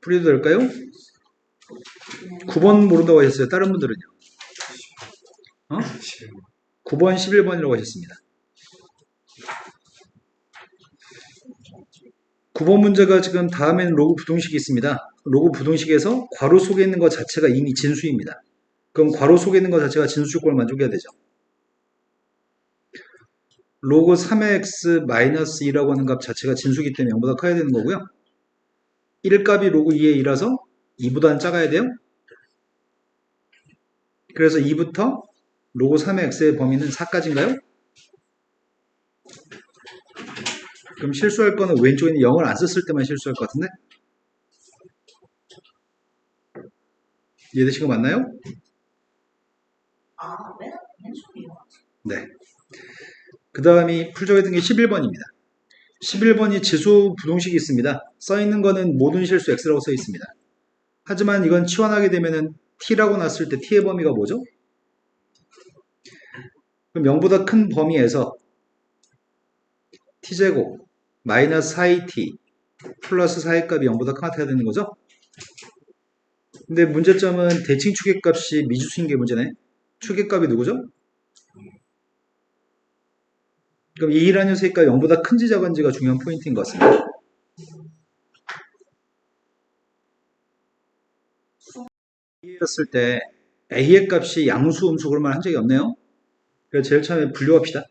풀이도 될까요? 9번 모른다고 하셨어요. 다른 분들은요? 어? 9번, 11번이라고 하셨습니다. 9번 문제가 지금 다음에는 로그 부동식이 있습니다. 로그 부동식에서 괄호 속에 있는 것 자체가 이미 진수입니다. 그럼 괄호 속에 있는 것 자체가 진수 조건을 만족해야 되죠. 로그 3의 x-2라고 하는 값 자체가 진수기 때문에 0보다 커야 되는 거고요. 1값이 로그 2의 2라서 2보다는 작아야 돼요. 그래서 2부터 로그 3의 x의 범위는 4까지인가요? 그럼 실수할 거는 왼쪽에 있는 0을 안 썼을 때만 실수할 것 같은데? 이해되신 거 맞나요? 왜? 왼쪽이요? 네. 그 다음이 풀적에 든 게 11번입니다. 11번이 지수 부동식이 있습니다. 써있는 거는 모든 실수 x라고 써 있습니다. 하지만 이건 치환하게 되면은 t라고 났을 때 t의 범위가 뭐죠? 그럼 0보다 큰 범위에서 t제곱 마이너스 4t 플러스 4의 값이 0보다 큰 것 같아야 되는 거죠? 근데 문제점은 대칭 추계값이 미지수인 게 문제네. 추계값이 누구죠? 그럼 2라는 녀석의 값이 0보다 큰지 작은지가 중요한 포인트인 것 같습니다. A였을 때 A의 값이 양수, 음수 그럴 만한 적이 없네요. 그래서 제일 처음에 분류합시다.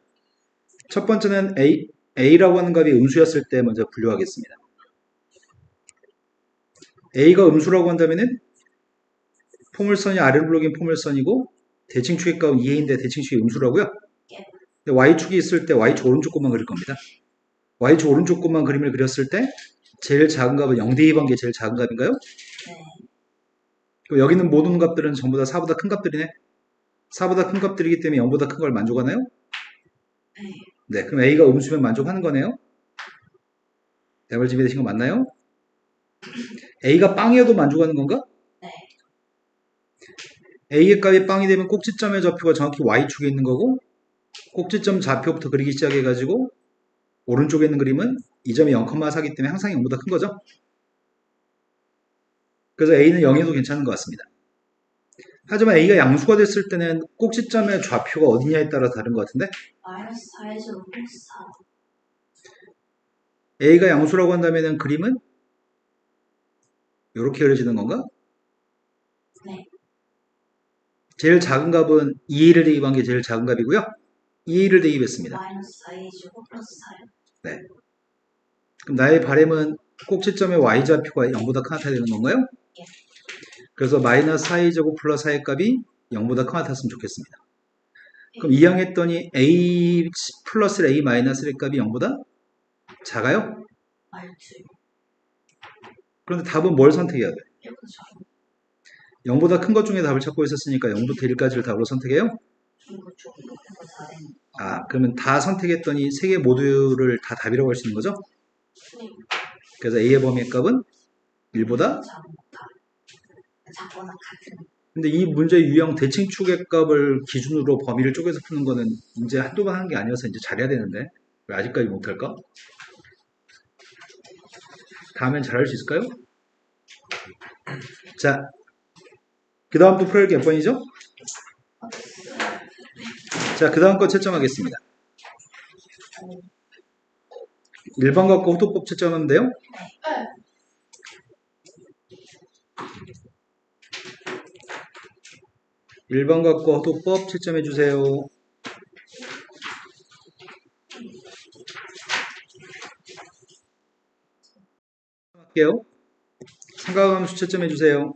첫 번째는 A라고 하는 값이 음수였을 때 먼저 분류하겠습니다. A가 음수라고 한다면은 포물선이 아래로 불러긴 포물선이고 대칭축의 값은 2A인데 대칭축이 음수라고요. 근데 Y축이 있을 때 Y축 오른쪽 값만 그릴 겁니다. Y축 오른쪽 값만 그림을 그렸을 때 제일 작은 값은 0대2 관계 제일 작은 값인가요? 네. 그리고 여기 있는 모든 값들은 전부 다 4보다 큰 값들이네. 4보다 큰 값들이기 때문에 0보다 큰 걸 만족하나요? 네. 네, 그럼 A가 음수면 만족하는 거네요. 대발 준비되신 거 맞나요? A가 빵이어도 만족하는 건가? 네. A의 값이 빵이 되면 꼭지점의 좌표가 정확히 Y축에 있는 거고 꼭지점 좌표부터 그리기 시작해가지고 오른쪽에 있는 그림은 이 점이 0,4기 때문에 항상 0보다 큰 거죠. 그래서 A는 0에도 괜찮은 것 같습니다. 하지만 A가 양수가 됐을 때는 꼭지점의 좌표가 어디냐에 따라 다른 것 같은데 마이너스 4에서 플러스 4. A가 양수라고 한다면 그림은 이렇게 그려지는 건가? 네. 제일 작은 값은 2A를 대입한 게 제일 작은 값이고요. 2A를 대입했습니다. 마이너스 4에서 플러스 4요. 네. 그럼 나의 바램은 꼭지점의 y좌표가 0보다 큰 것 같아야 되는 건가요? 예. 그래서 마이너스 4a제곱 플러스 4의 값이 0보다 큰 것 같았으면 좋겠습니다. 그럼 이항했더니 a 플러스 a 마이너스의 값이 0보다 작아요? 말투. 그런데 답은 뭘 선택해야 돼? 이렇게 작은 0보다 큰 것 중에 답을 찾고 있었으니까 0부터 1까지를 답으로 선택해요? 중고 쪽 이거 다 되는 거. 아, 그러면 다 선택했더니 세 개 모두를 다 답이라고 할 수 있는 거죠? 네. 그래서 a의 범위의 값은 1보다 작은 거 다. 작거나 같은. 근데 이 문제 유형 대칭축의 값을 기준으로 범위를 쪼개서 푸는 거는 이제 한두 번 하는 게 아니어서 이제 잘해야 되는데 왜 아직까지 못할까? 다음엔 잘할 수 있을까요? 자, 그 다음 또 풀어야 할 게 몇 번이죠? 자, 그 다음 거 채점하겠습니다. 1번 갖고 호토법 채점하면 돼요? 네. 1번 갖고 호토법 채점해 주세요. 할게요. 삼각함수 채점해 주세요.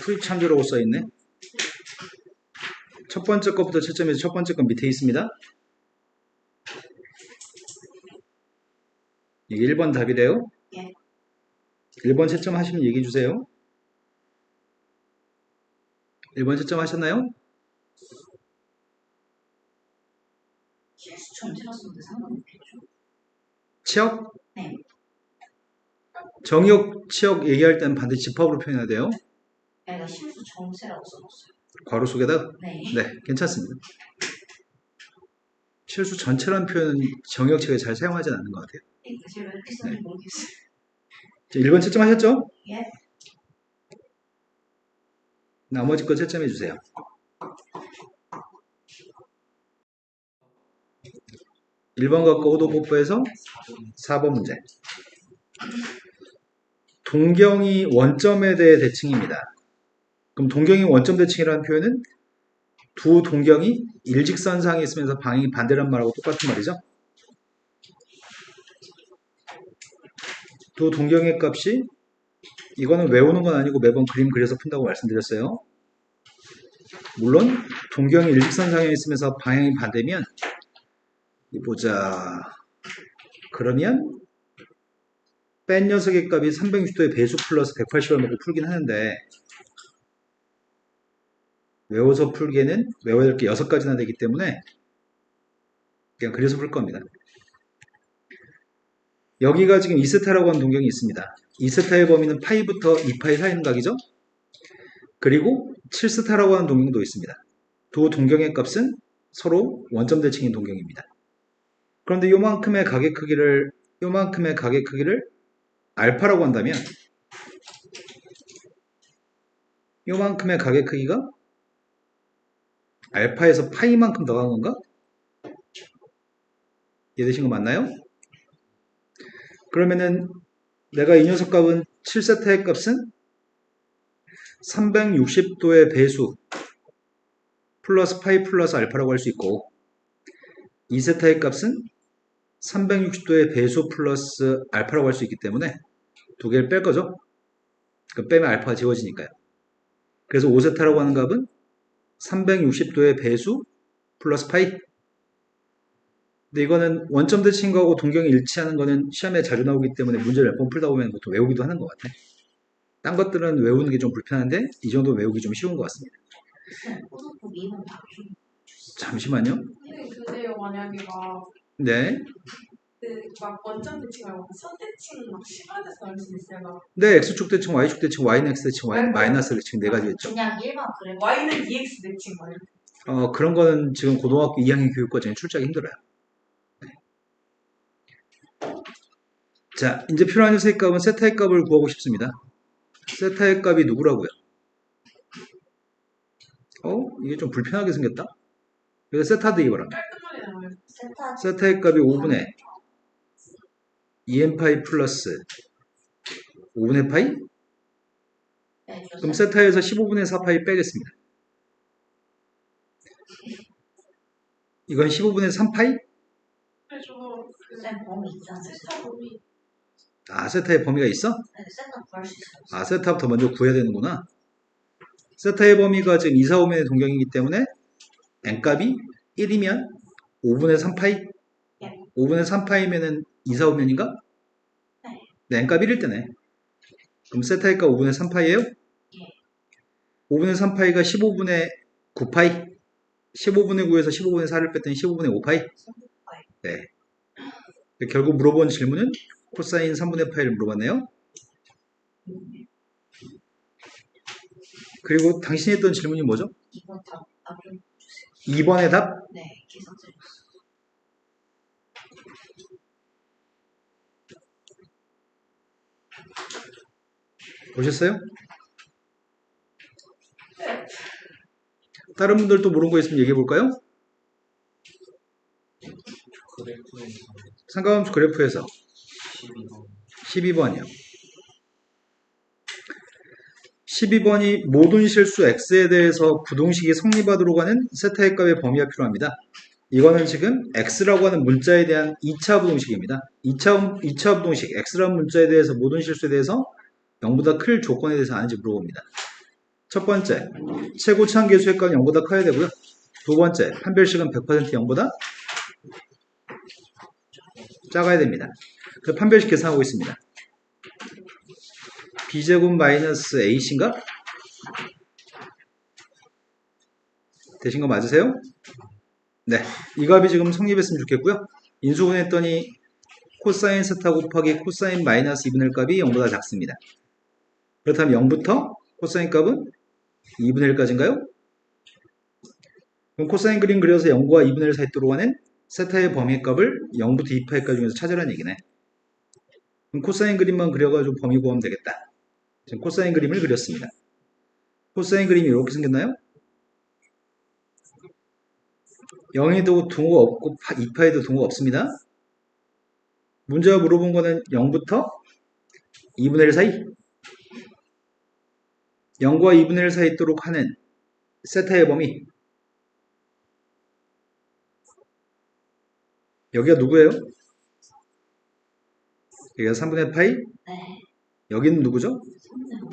풀이 참조라고 써있네. 첫 번째 거부터 채점해서 첫 번째 건 밑에 있습니다. 이게 1번 답이래요. 예. 1번 채점하시면 얘기해 주세요. 1번 채점하셨나요? 실수 전체였는데 상관없겠죠? 치역? 네. 정의역, 치역 얘기할 때는 반드시 집합으로 표현해야 돼요. 내가 실수 전체라고 써놨어요. 괄호 속에다. 네. 네, 괜찮습니다. 실수 전체라는 표현은 정의역책에 잘 사용하진 않는 것 같아요. 그러니까 제가 왜 이렇게 썼는지 모르겠어요. 자, 1번 채점하셨죠? 예. 나머지 거 채점해 주세요. 1번 갖고 오도뽀뽀에서 4번 문제. 동경이 원점에 대해 대칭입니다. 그럼 동경이 원점 대칭이라는 표현은 두 동경이 일직선상에 있으면서 방향이 반대란 말하고 똑같은 말이죠. 두 동경의 값이 이거는 외우는 건 아니고 매번 그림 그려서 푼다고 말씀드렸어요. 물론 동경이 일직선상에 있으면서 방향이 반대면 보자. 그러면 뺀 녀석의 값이 360도의 배수 플러스 180을 먹고 풀긴 하는데 외워서 풀기에는 외워야 될 게 6가지나 되기 때문에 그냥 그려서 풀 겁니다. 여기가 지금 2세타라고 하는 동경이 있습니다. 2세타의 범위는 파이부터 2파이 사이는 각이죠. 그리고 7세타라고 하는 동경도 있습니다. 두 동경의 값은 서로 원점 대칭인 동경입니다. 그런데 요만큼의 가게 크기를 알파라고 한다면 요만큼의 가게 크기가 알파에서 파이만큼 더 강한 건가? 이해되신 거 맞나요? 그러면은 내가 이 녀석 값은 7세타의 값은 360도의 배수 플러스 파이 플러스 알파라고 할 수 있고 2세타의 값은 360도의 배수 플러스 알파라고 할 수 있기 때문에 두 개를 뺄 거죠. 빼면 알파가 지워지니까요. 그래서 5세타라고 하는 값은 360도의 배수 플러스 파이. 근데 이거는 원점 대칭 거하고 동경이 일치하는 거는 시험에 자주 나오기 때문에 문제를 몇 번 풀다 보면 보통 외우기도 하는 것 같아요. 딴 것들은 외우는 게 좀 불편한데 이 정도 외우기 좀 쉬운 것 같습니다. 호두포 미는 바퀴. 잠시만요. 근데요 만약에 네. 막 원점 대칭 말고 선대칭 막 심화돼서 나올 수 있어요. 막 네, X축 대칭, Y축 대칭, Y는 X 대칭, Y 마이너스 대칭 네 가지 있죠. 그냥 일반 그래. Y는 EX 대칭 말이에요. 그런 거는 지금 고등학교 2학년 교육과정에 출제하기 힘들어요. 네. 자, 이제 필요한 녀석의 값은 세타의 값을 구하고 싶습니다. 세타의 값이 누구라고요? 이게 좀 불편하게 생겼다? 그래서 세타 대입을 합니다. 깔끔하게 나와요. 세타의 값이 5분의 2n파이 플러스 5분의 파이? 그럼 세타에서 15분의 4파이 빼겠습니다. 이건 15분의 3파이? 그래서 쌤 범위 있잖아요. 세타 범위 세타의 범위가 있어? 네, 쌤도 구할 수 있어요. 세타부터 먼저 구해야 되는구나. 세타의 범위가 지금 2, 4, 5면의 동경이기 때문에 n값이 1이면 5분의 3파이? 예. 5분의 3파이면은 2, 4, 5면인가? 네. 네, n값 1일 때네. 그럼 세타의 값 5분의 3파이예요? 예. 5분의 3파이가 15분의 9파이? 15분의 9에서 15분의 4를 뺐더니 15분의 5파이? 네. 결국 물어본 질문은 코사인 3분의 파이를 물어봤네요. 그리고 당신이 했던 질문이 뭐죠? 이번 답좀 주세요. 2번의 답? 네, 계산 드렸어요. 보셨어요? 다른 분들도 모르는 거 있으면 얘기해 볼까요? 삼각함수 그래프에서 12번이요. 12번이 모든 실수 x에 대해서 부동식이 성립하도록 하는 세타의 값의 범위가 필요합니다. 이거는 지금 x라고 하는 문자에 대한 2차 부동식입니다. 2차 부동식 x라는 문자에 대해서 모든 실수에 대해서 0보다 클 조건에 대해서 아는지 물어봅니다. 첫 번째, 최고차항 계수의 값은 0보다 커야 되고요. 두 번째, 판별식은 100% 0보다 작아야 됩니다. 그 판별식 계산하고 있습니다. b제곱 마이너스 a인가? 되신 거 맞으세요? 네, 이 값이 지금 성립했으면 좋겠고요. 인수분해했더니 코사인 세타 곱하기 코사인 마이너스 2분의 1 값이 0보다 작습니다. 그렇다면 0부터 코사인 값은 2분의 1까지인가요? 그럼 코사인 그림 그려서 0과 2분의 1 사이 들어가는 세타의 범위 값을 0부터 2파이까지 중에서 찾으라는 얘기네. 그럼 코사인 그림만 그려가지고 범위 구하면 되겠다. 지금 코사인 그림을 그렸습니다. 코사인 그림이 이렇게 생겼나요? 0에도 등호가 없고 2파에도 등호가 없습니다. 문제가 물어본 거는 0부터 2분의 1 사이, 0과 2분의 1 사이 있도록 하는 세타의 범위. 여기가 누구예요? 여기가 3분의 파이? 네. 여기는 누구죠? 3분의 5.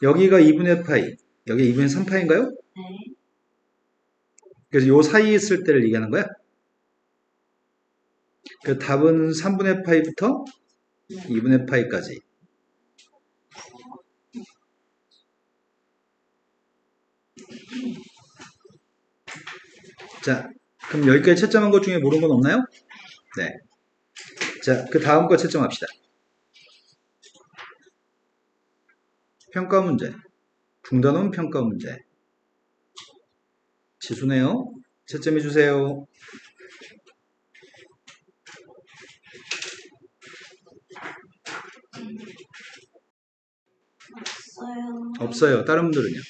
여기가 2분의 파이, 여기 2분의 3파인가요? 네. 그래서 요 사이에 있을 때를 얘기하는 거야. 그 답은 3분의 파이부터 2분의 파이까지. 자, 그럼 여기까지 채점한 것 중에 모르는 건 없나요? 네. 자, 그 다음 거 채점합시다. 평가 문제. 중단원 평가 문제. 지수네요. 채점해 주세요. 없어요. 없어요. 다른 분들은요?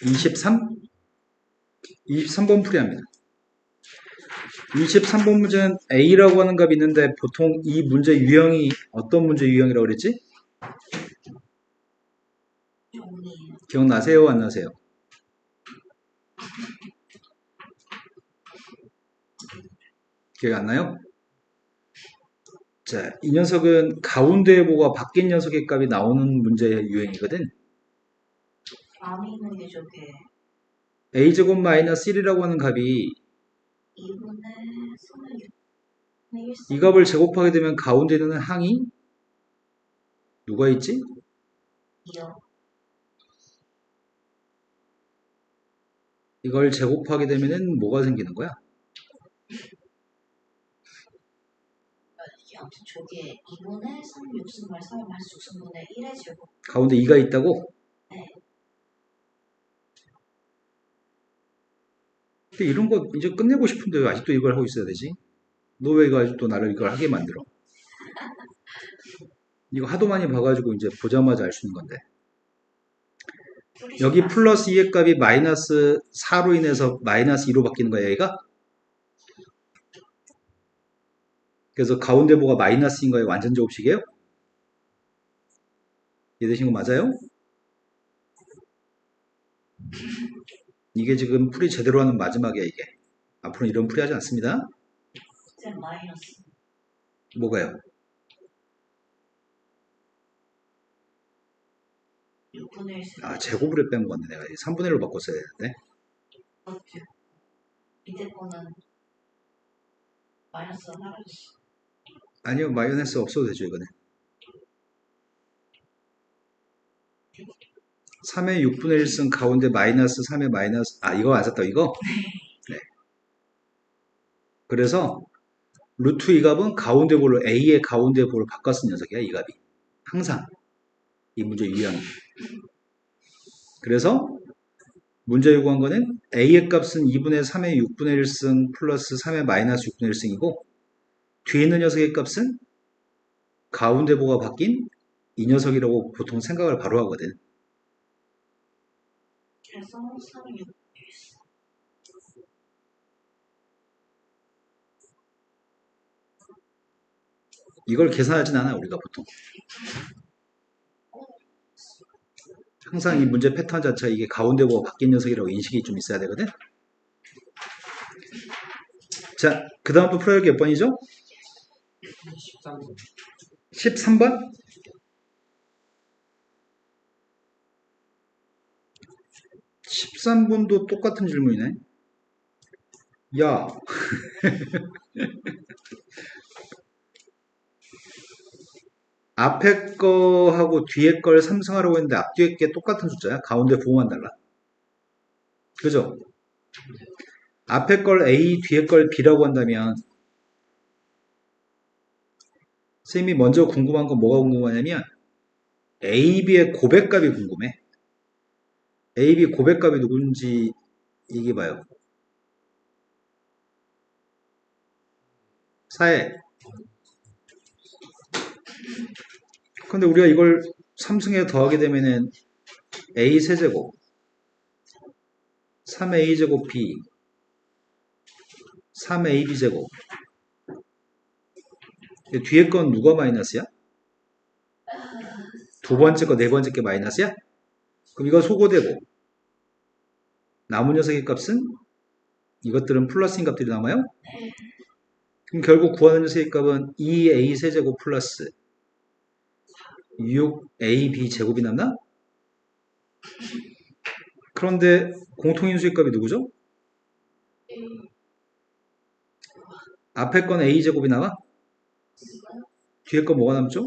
23? 23번 풀이합니다. 23번 문제는 A라고 하는 값이 있는데 보통 이 문제 유형이 어떤 문제 유형이라고 그랬지? 종이에요. 기억나세요? 안 나세요? 기억이 안 나요? 자, 이 녀석은 가운데 보가 바뀐 녀석의 값이 나오는 문제 유형이거든. 안에 있는 게 저게 a제곱 마이너스 1이라고 하는 값이 2분의 3의 6분의 1. 이 값을 제곱하게 되면 가운데 있는 항이 누가 있지? 2요. 이걸 제곱하게 되면은 뭐가 생기는 거야? 아무튼 저게 2분의 3 6승분의 3의 마이너스 6승분의 1의 제곱. 가운데 2가 있다고? 네. 근데 이런 거 이제 끝내고 싶은데 왜 아직도 이걸 하고 있어야 되지? 너 왜 이거 아직도 나를 이걸 하게 만들어? 이거 하도 많이 봐가지고 이제 보자마자 알 수 있는 건데. 여기 플러스 2의 값이 마이너스 4로 인해서 마이너스 2로 바뀌는 거야, 얘가? 그래서 가운데 보가 마이너스인 거예요? 완전 제곱식이에요? 이해되신 거 맞아요? 이게 지금 풀이 제대로 하는 마지막이야, 이게. 앞으로는 이런 풀이 하지 않습니다. 이제 마이너스. 뭐가요? 6분의 1. 아, 제곱을 빼먹었네. 내가 3분의 1로 바꿨어야 되는데. 어떻게? 밑에 거는 마이너스가 사라졌어. 아니요, 마이너스 없어도 되죠, 이거는. 3의 6분의 1승 가운데 마이너스 3의 마이너스, 아, 이거 안 썼다, 이거? 네. 그래서, 루트 이 값은 가운데 볼로, A의 가운데 볼을 바꿔 쓴 녀석이야, 이 값이. 항상. 이 문제 유형이. 그래서, 문제 요구한 거는 A의 값은 2분의 3의 6분의 1승 플러스 3의 마이너스 6분의 1승이고, 뒤에 있는 녀석의 값은 가운데 보가 바뀐 이 녀석이라고 보통 생각을 바로 하거든. 그래서 3의 6. 이걸 계산하진 않아, 우리가 보통. 항상 이 문제 패턴 자체가 이게 가운데 보가 바뀐 녀석이라고 인식이 좀 있어야 되거든. 자, 그 다음 또 풀어야 할 몇 번이죠? 13번. 13번? 13번도 똑같은 질문이네. 야. 앞에 거하고 뒤에 걸 삼성하라고 했는데 앞뒤에 게 똑같은 숫자야. 가운데 부호만 달라. 그죠? 앞에 걸 A, 뒤에 걸 B라고 한다면 선생님이 먼저 궁금한 건 뭐가 궁금하냐면 A, B의 고백값이 궁금해. A, B 고백값이 누군지 얘기해봐요. 4에. 근데 우리가 이걸 3승에 더하게 되면은 A 세제곱 3A제곱 B 3AB제곱 뒤에 건 누가 마이너스야? 두 번째 거, 네 번째 게 마이너스야? 그럼 이거 소거되고 남은 녀석의 값은 이것들은 플러스인 값들이 남아요? 그럼 결국 구하는 녀석의 값은 2A 세제곱 플러스 6AB 제곱이 남나? 그런데 공통인수의 값이 누구죠? 앞에 건 A제곱이 나와? 뒤에 건 뭐가 남죠?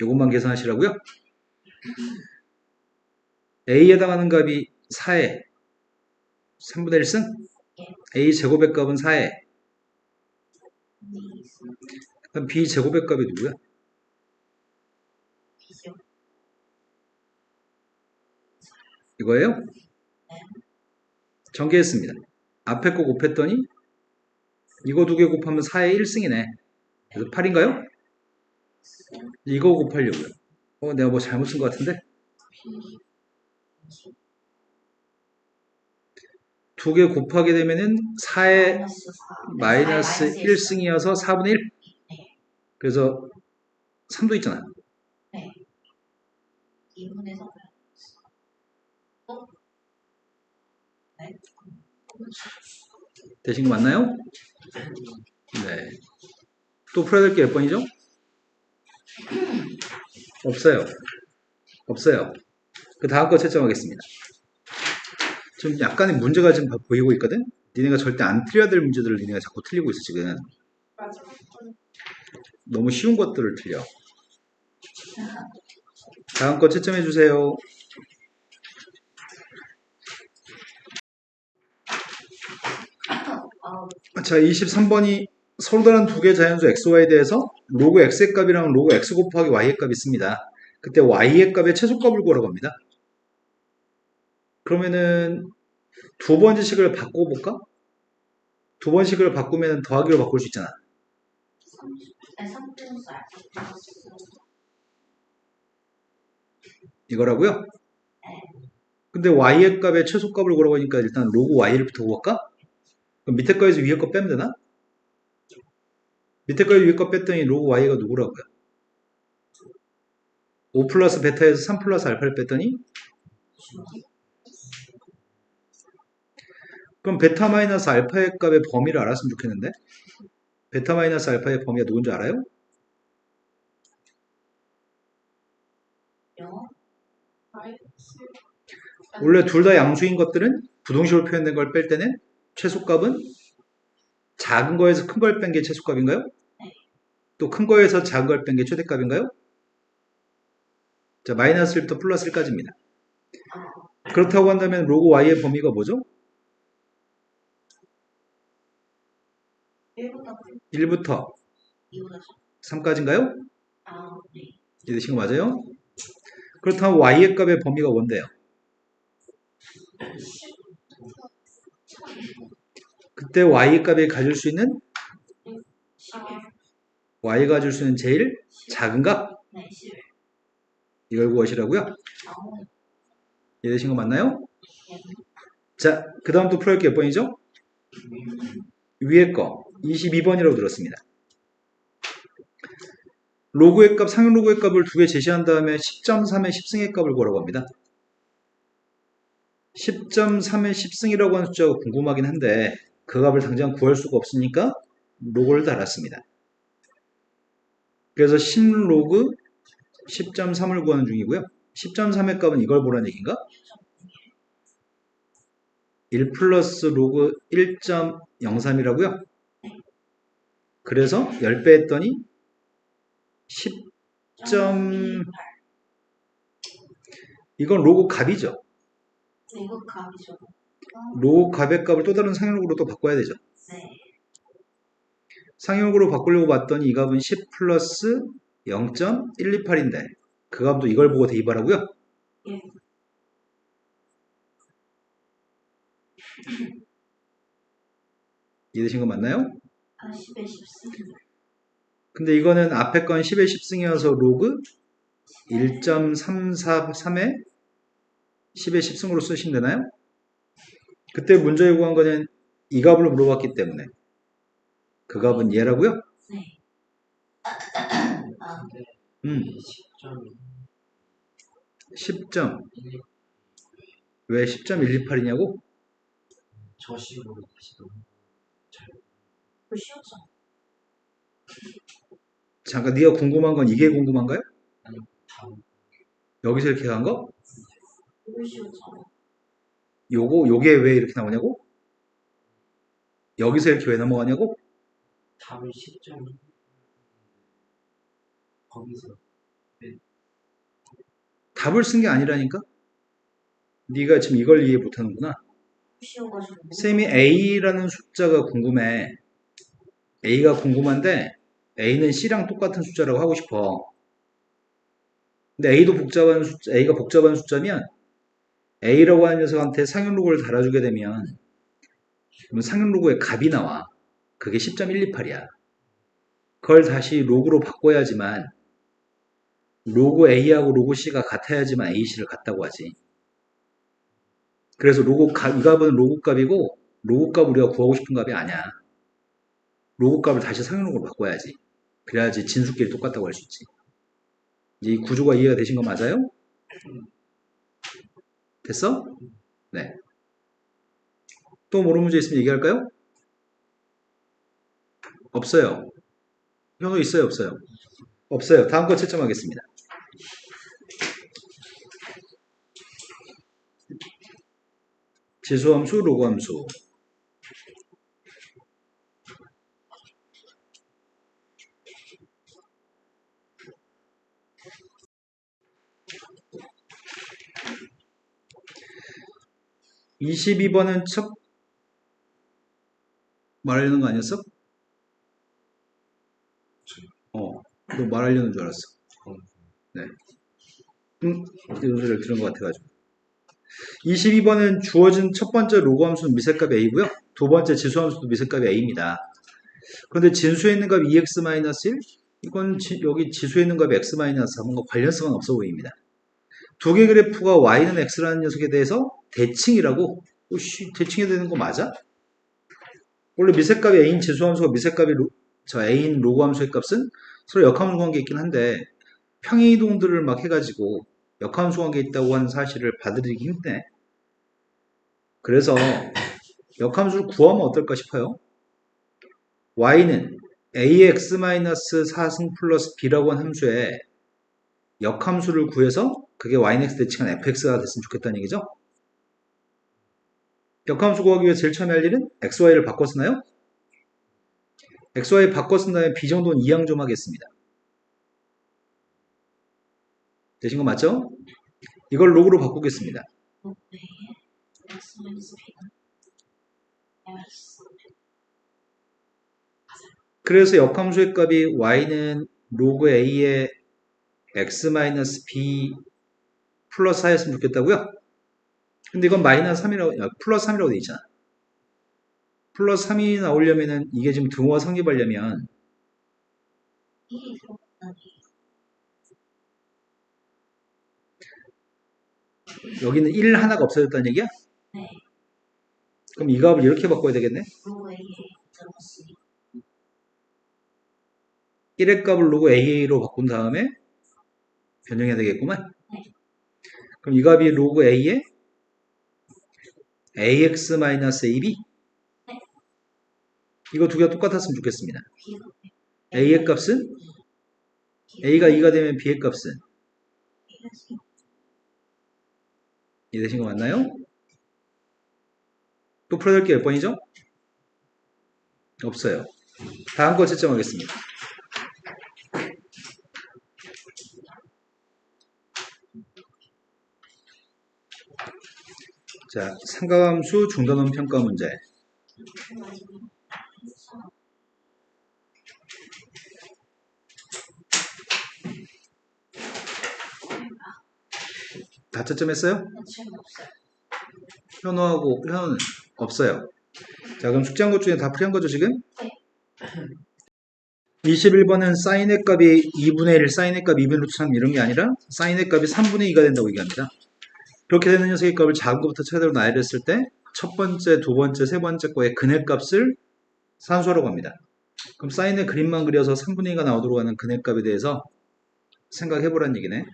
이것만 계산하시라고요? A에 해당하는 값이 4에 3분의 1승? A 제곱의 값은 4에 그럼 B 제곱의 값이 누구야? 이거예요? 전개했습니다. 앞에 거 곱했더니 이거 두 개 곱하면 4에 1승이네. 그래서 8인가요? 이거 곱하려고요. 내가 뭐 잘못 쓴 것 같은데? 두 개 곱하게 되면은 4에 마이너스 1승이어서 4분의 1. 그래서 3도 있잖아. 2분에서 되신 거 맞나요? 네. 또 풀어야 될 게 몇 번이죠? 없어요. 없어요. 그 다음 거 채점하겠습니다. 좀 약간의 문제가 지금 보이고 있거든? 니네가 절대 안 틀려야 될 문제들을 니네가 자꾸 틀리고 있어, 지금. 맞아. 너무 쉬운 것들을 틀려. 다음 거 채점해 주세요. 자, 23번이 서로 다른 두 개의 자연수 xy에 대해서 로그 x의 값이랑 로그 x 곱하기 y의 값이 있습니다. 그때 y의 값의 최소값을 구하라고 합니다. 그러면은 두 번째 식을 바꿔볼까? 두 번씩을 바꾸면 더하기로 바꿀 수 있잖아. 3분의 4 이거라고요? 근데 y의 값의 최소값을 구하라고 하니까 일단 로그 y를부터 구할까? 그럼 밑에 거에서 위에 거 빼면 되나? 밑에 거에서 위에 거 뺐더니 로그 y가 누구라고요? 5 플러스 베타에서 3 플러스 알파를 뺐더니 그럼 베타 마이너스 알파의 값의 범위를 알았으면 좋겠는데 베타 마이너스 알파의 범위가 누군지 알아요? 원래 둘 다 양수인 것들은 부동식으로 표현된 걸 뺄 때는 최소값은 작은 거에서 큰 걸 뺀 게 최소값인가요? 또 큰 거에서 작은 걸 뺀 게 최대값인가요? 자, 마이너스 1부터 플러스 1까지입니다. 그렇다고 한다면 로그 y의 범위가 뭐죠? 1부터 3까지인가요? 이해되신 거 맞아요? 그렇다면 y의 값의 범위가 뭔데요? 그때 y 값이 가질 수 있는 y가 가질 수 있는 제일 작은 값? 이걸 구하시라고요? 이해되신 거 맞나요? 자, 그 다음 또 풀어볼 게 몇 번이죠? 위에 거 22번이라고 들었습니다. 로그의 값, 상용 로그의 값을 두 개 제시한 다음에 10.3의 10승의 값을 구하라고 합니다. 10.3의 10승이라고 하는 숫자가 궁금하긴 한데 그 값을 당장 구할 수가 없으니까 로그를 달았습니다. 그래서 10로그 10.3을 구하는 중이고요. 10.3의 값은 이걸 보라는 얘기인가? 1 플러스 로그 1.03이라고요. 그래서 10배 했더니 10. 이건 로그 값이죠. 이거 값이죠. 로그 값의 값을 또 다른 상용으로 또 바꿔야 되죠. 네. 상용으로 바꾸려고 봤더니 이 값은 10 플러스 0.128인데 그 값도 이걸 보고 대입하라고요? 예. 이해되신 거 맞나요? 10에 10승. 근데 이거는 앞에 건 10의 10승이어서 로그 1.343에 10의 10승으로 쓰시면 되나요? 그때 문제에 구한 거는 이 값으로 물어봤기 때문에 그 값은 얘라고요? 네. 음, 10점. 왜 10.128이냐고? 저 식으로 다시 너무 그 쉬웠죠. 잠깐 네가 궁금한 건 이게 궁금한가요? 다음 여기서 이렇게 간 거? 이거 쉬웠죠. 요게 왜 이렇게 나오냐고? 여기서 이렇게 왜 넘어가냐고? 답을 10점 거기서 답을 쓴 게 아니라니까? 네가 지금 이걸 이해 못하는구나. 쉬워가지고. 쌤이 A라는 숫자가 궁금해. A가 궁금한데 A는 C랑 똑같은 숫자라고 하고 싶어. 근데 A가 복잡한 숫자면 A라고 하는 녀석한테 상용 로그를 달아주게 되면 그러면 상용 로그의 값이 나와. 그게 10.128이야. 그걸 다시 로그로 바꿔야지만 로그 A하고 로그 C가 같아야지만 AC를 같다고 하지. 그래서 이 값은 로그 값이고 로그 값 우리가 구하고 싶은 값이 아니야. 로그 값을 다시 상용로그로 바꿔야지. 그래야지 진수끼리 똑같다고 할 수 있지. 이 구조가 이해가 되신 거 맞아요? 됐어? 네. 또 모르는 문제 있으면 얘기할까요? 없어요. 현우 있어요? 없어요? 없어요. 다음 거 채점하겠습니다. 지수함수, 로그함수. (22번은) 첫 말하려는 거 아니었어? 너 말하려는 줄 알았어. 네. 이런 소리를 들은 것 같아가지고. 22번은 주어진 첫 번째 로그 함수는 미세값 a고요. 두 번째 지수 함수도 미세값이 a입니다. 그런데 진수에 있는 값이 2x-1? 이건 여기 지수에 있는 값이 x-4뭔가 관련성은 없어 보입니다. 두 개 그래프가 y는 x라는 녀석에 대해서 대칭이라고? 대칭해야 되는 거 맞아? 원래 미세값이 a인 지수함수가 미세값이 a인 로그 함수의 값은 서로 역함수 관계에 있긴 한데 평행이동들을 막 해가지고 역함수 관계에 있다고 하는 사실을 받아들이기 힘드네. 그래서 역함수를 구하면 어떨까 싶어요. y는 ax-4승 플러스 b라고 하는 함수에 역함수를 구해서 그게 yx 대칭한 fx가 됐으면 좋겠다는 얘기죠. 역함수 구하기 위해 제일 처음에 할 일은 xy를 바꿔 쓰나요? xy 바꿔 쓴 다음에 b 정도는 이항 좀 하겠습니다. 되신 거 맞죠? 이걸 로그로 바꾸겠습니다. 네. X-B는 MS. 그래서 역함수의 값이 y는 로그 a의 x-b 플러스 4였으면 좋겠다고요? 근데 이건 마이너스 3이라고, 플러스 3이라고 돼 있잖아. 플러스 3이 나오려면은 이게 지금 등호가 성립하려면 일이 들어갔다니. 여기는 1 하나가 없어졌다는 얘기야? 네. 그럼 이 값을 이렇게 바꿔야 되겠네? 로그 A에 들어갔으니. 1의 값을 로그 a로 바꾼 다음에 변형해야 되겠구만. 네. 그럼 이 값이 로그 a에 ax-ab? 네. 이거 두 개가 똑같았으면 좋겠습니다. B가 a의 값은? a가 2가 되면 b의 값은? 이해되신 거 맞나요? 또 풀어낼 게 몇 번이죠? 없어요. 다음 거 채점하겠습니다. 자, 삼각함수 중단원 평가 문제. 다채점 했어요? 질문 없어요. 현호하고 현호는 없어요. 자, 그럼 숙제한 것 중에 다 풀이한 거죠, 지금? 네. 21번은 사인의 값이 2분의 1, 사인의 값 2분의 루트 3 이런 게 아니라 사인의 값이 3분의 2가 된다고 얘기합니다. 그렇게 되는 녀석의 값을 작은 것부터 최대로 나열을 했을 때 첫 번째, 두 번째, 세 번째 거의 근의 값을 산수하라고 합니다. 그럼 사인의 그림만 그려서 3분의 2가 나오도록 하는 근의 값에 대해서 생각해보라는 얘기네.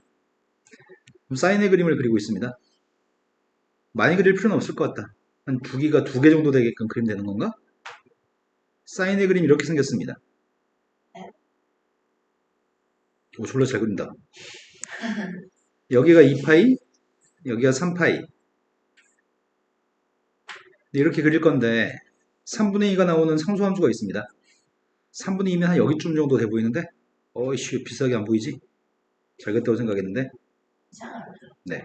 그럼 사인의 그림을 그리고 있습니다. 많이 그릴 필요는 없을 것 같다. 한 두 개 정도 되게끔 그리면 되는 건가? 사인의 그림이 이렇게 생겼습니다. 오, 졸라 잘 그린다. 여기가 2파이, 여기가 3파이. 이렇게 그릴 건데 3분의 2가 나오는 상수함수가 있습니다. 3분의 2면 한 여기쯤 정도 돼 보이는데 어이씨 비싸게 안 보이지? 잘 그렸다고 생각했는데 이상하죠. 네.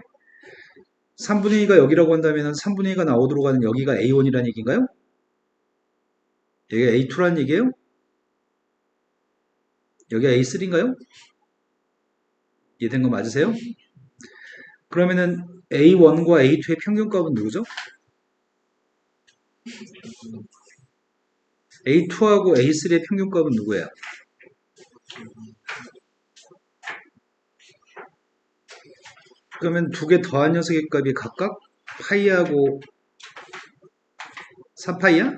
3분의 2가 여기라고 한다면 3분의 2가 나오도록 하는 여기가 A1이라는 얘기인가요? 여기가 A2라는 얘기예요? 여기가 A3인가요? 이해된 거 맞으세요? 그러면은 A1과 A2의 평균값은 누구죠? A2하고 A3의 평균값은 누구예요? 그러면 두 개 더한 녀석의 값이 각각 파이하고 3파이야?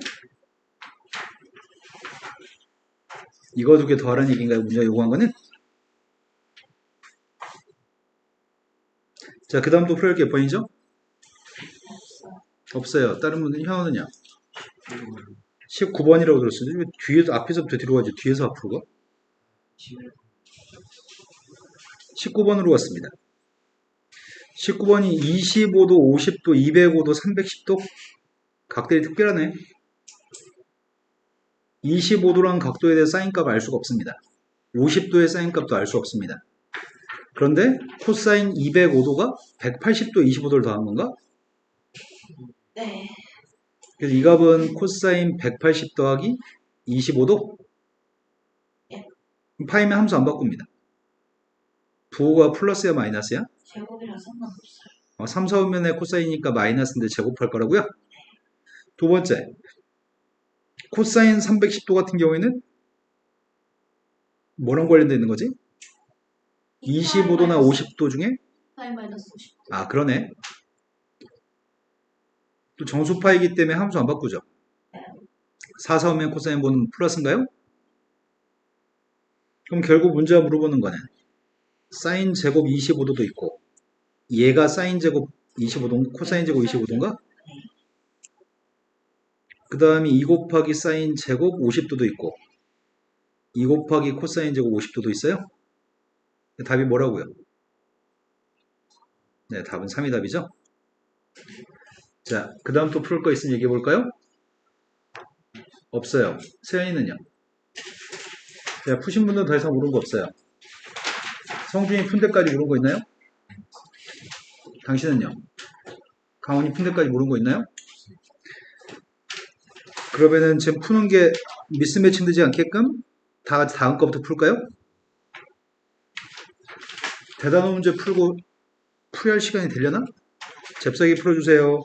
이거 두 개 더하라는 얘기인가요? 문제가 요구한 거는? 자, 그 다음 또 풀어볼 게 몇 번이죠? 없어요. 다른 분은 현호는요? 19번이라고 들었어요. 왜 뒤에서, 앞에서부터 뒤로 가죠? 뒤에서 앞으로 가? 19번으로 갔습니다. 19번이 25도, 50도, 205도, 310도? 각들이 특별하네. 25도란 각도에 대해 사인값을 알 수가 없습니다. 50도의 사인값도 알 수 없습니다. 그런데 코사인 205도가 180도, 25도를 더한 건가? 네. 그래서 이 값은 코사인 180 더하기 25도? 예. 파이면 함수 안 바꿉니다. 부호가 플러스야 마이너스야? 제곱이라 상관없어요. 3, 4분면의 코사인이니까 마이너스인데 제곱할 거라고요? 두 번째, 코사인 310도 같은 경우에는 뭐랑 관련되어 있는 거지? 25도나 50도 중에? 파이 마이너스 50도. 아, 그러네. 또 정수파이기 때문에 함수 안 바꾸죠. 4, 4분면 코사인 보는 플러스인가요? 그럼 결국 문제가 물어보는 거는 사인 제곱 25도도 있고 얘가 사인 제곱 25도, 코사인 제곱 25도인가? 그 다음에 2 곱하기 사인 제곱 50도도 있고 2 곱하기 코사인 제곱 50도도 있어요? 답이 뭐라고요? 네, 답은 3이 답이죠? 자, 그 다음 또 풀 거 있으면 얘기해 볼까요? 없어요. 세연이는요? 자, 푸신 분들은 더 이상 물은 거 없어요. 성준이 푼 데까지 물은 거 있나요? 당신은요? 강원이 푼 데까지 물은 거 있나요? 그러면은 지금 푸는 게 미스매칭 되지 않게끔 다 같이 다음 거부터 풀까요? 대단원 문제 풀고 풀이할 시간이 되려나? 잽싸게 풀어주세요.